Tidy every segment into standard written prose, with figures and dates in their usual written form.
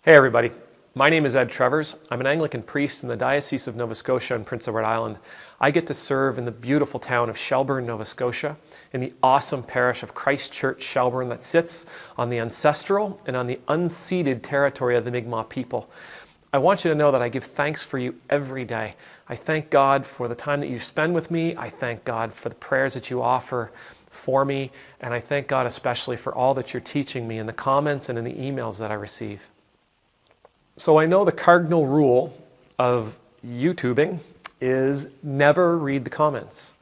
Hey everybody, my name is Ed Trevors. I'm an Anglican priest in the Diocese of Nova Scotia and Prince Edward Island. I get to serve in the beautiful town of Shelburne, Nova Scotia, in the awesome parish of Church Shelburne that sits on the ancestral and on the unceded territory of the Mi'kmaq people. I want you to know that I give thanks for you every day. I thank God for the time that you spend with me. I thank God for the prayers that you offer for me. And I thank God especially for all that you're teaching me in the comments and in the emails that I receive. So I know the cardinal rule of YouTubing is never read the comments.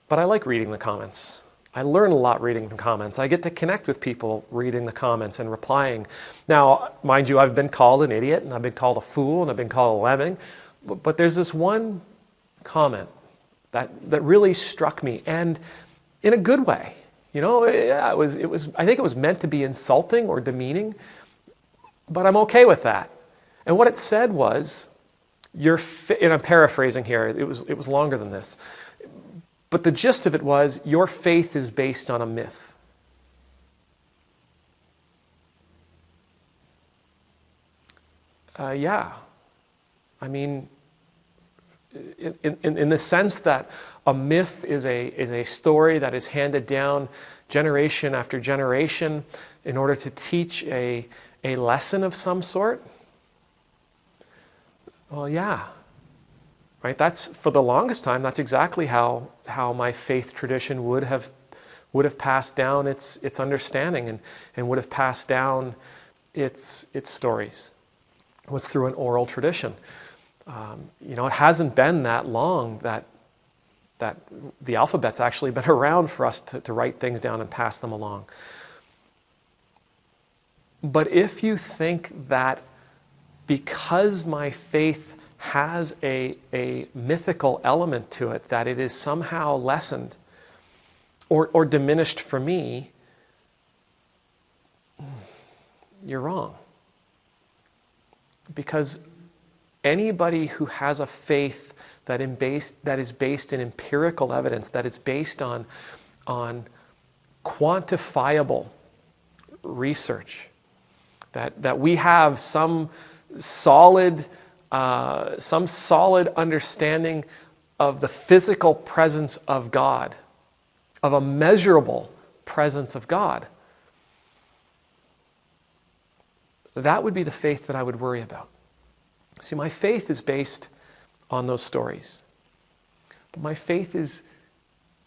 But I like reading the comments. I learn a lot reading the comments. I get to connect with people reading the comments and replying. Now, mind you, I've been called an idiot, and I've been called a fool, and I've been called a lemming. But there's this one comment that really struck me, and in a good way. You know, it was. I think it was meant to be insulting or demeaning, but I'm okay with that. And what it said was, and I'm paraphrasing here, it was longer than this, but the gist of it was, your faith is based on a myth. Yeah. I mean, in the sense that a myth is a story that is handed down generation after generation in order to teach a lesson of some sort? Well, yeah. Right? That's, for the longest time, that's exactly how my faith tradition would have passed down its understanding and would have passed down its stories. It was through an oral tradition. It hasn't been that long that the alphabet's actually been around for us to write things down and pass them along. But if you think that because my faith has a mythical element to it, that it is somehow lessened or diminished for me, you're wrong. Because anybody who has a faith that is based in empirical evidence, that is based on quantifiable research, that we have some solid understanding of the physical presence of God, of a measurable presence of God, that would be the faith that I would worry about. See, my faith is based on those stories. But my faith is,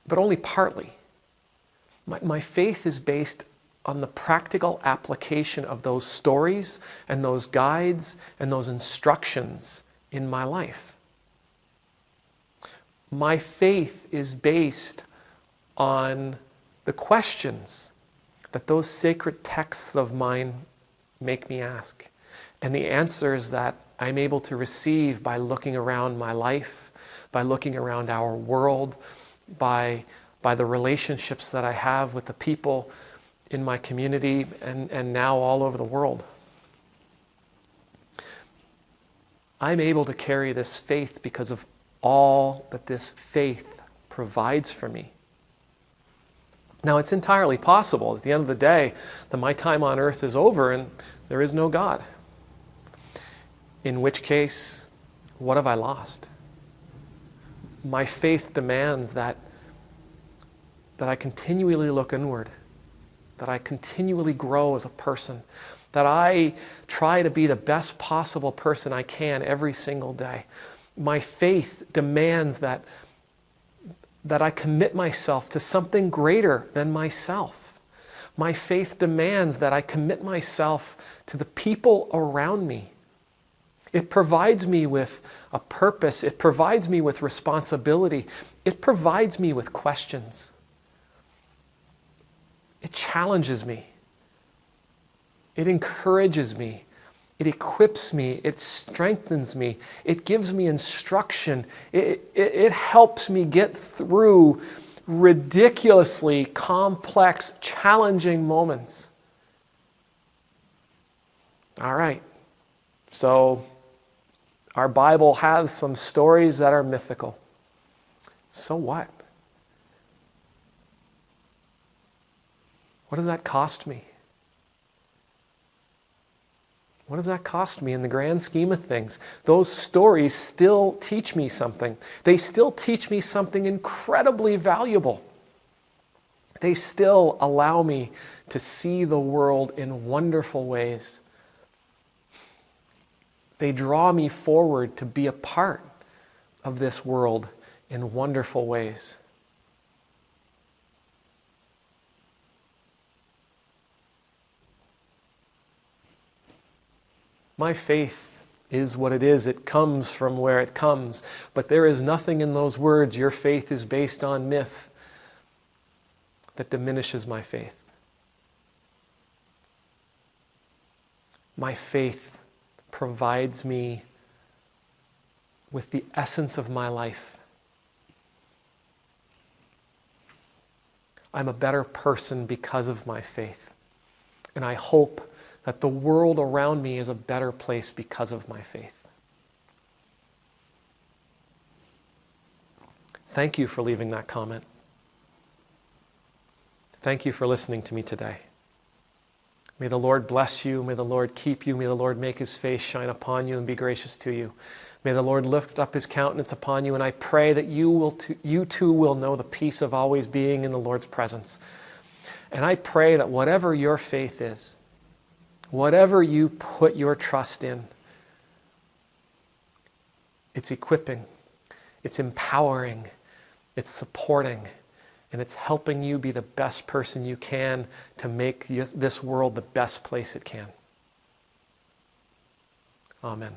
but only partly. My faith is based on the practical application of those stories and those guides and those instructions in my life. My faith is based on the questions that those sacred texts of mine make me ask, and the answers that I'm able to receive by looking around my life, by looking around our world, by the relationships that I have with the people in my community and now all over the world. I'm able to carry this faith because of all that this faith provides for me. Now, it's entirely possible at the end of the day that my time on earth is over and there is no God. In which case, what have I lost? My faith demands that I continually look inward, that I continually grow as a person, that I try to be the best possible person I can every single day. My faith demands that I commit myself to something greater than myself. My faith demands that I commit myself to the people around me. It provides me with a purpose. It provides me with responsibility. It provides me with questions. It challenges me. It encourages me. It equips me. It strengthens me. It gives me instruction. It helps me get through ridiculously complex, challenging moments. All right. So our Bible has some stories that are mythical. So what? What does that cost me? What does that cost me in the grand scheme of things? Those stories still teach me something. They still teach me something incredibly valuable. They still allow me to see the world in wonderful ways. They draw me forward to be a part of this world in wonderful ways. My faith is what it is. It comes from where it comes. But there is nothing in those words, your faith is based on myth, that diminishes my faith. My faith provides me with the essence of my life. I'm a better person because of my faith. And I hope that the world around me is a better place because of my faith. Thank you for leaving that comment. Thank you for listening to me today. May the Lord bless you. May the Lord keep you. May the Lord make his face shine upon you and be gracious to you. May the Lord lift up his countenance upon you. And I pray that you too will know the peace of always being in the Lord's presence. And I pray that whatever your faith is, whatever you put your trust in, it's equipping, it's empowering, it's supporting, and it's helping you be the best person you can to make this world the best place it can. Amen.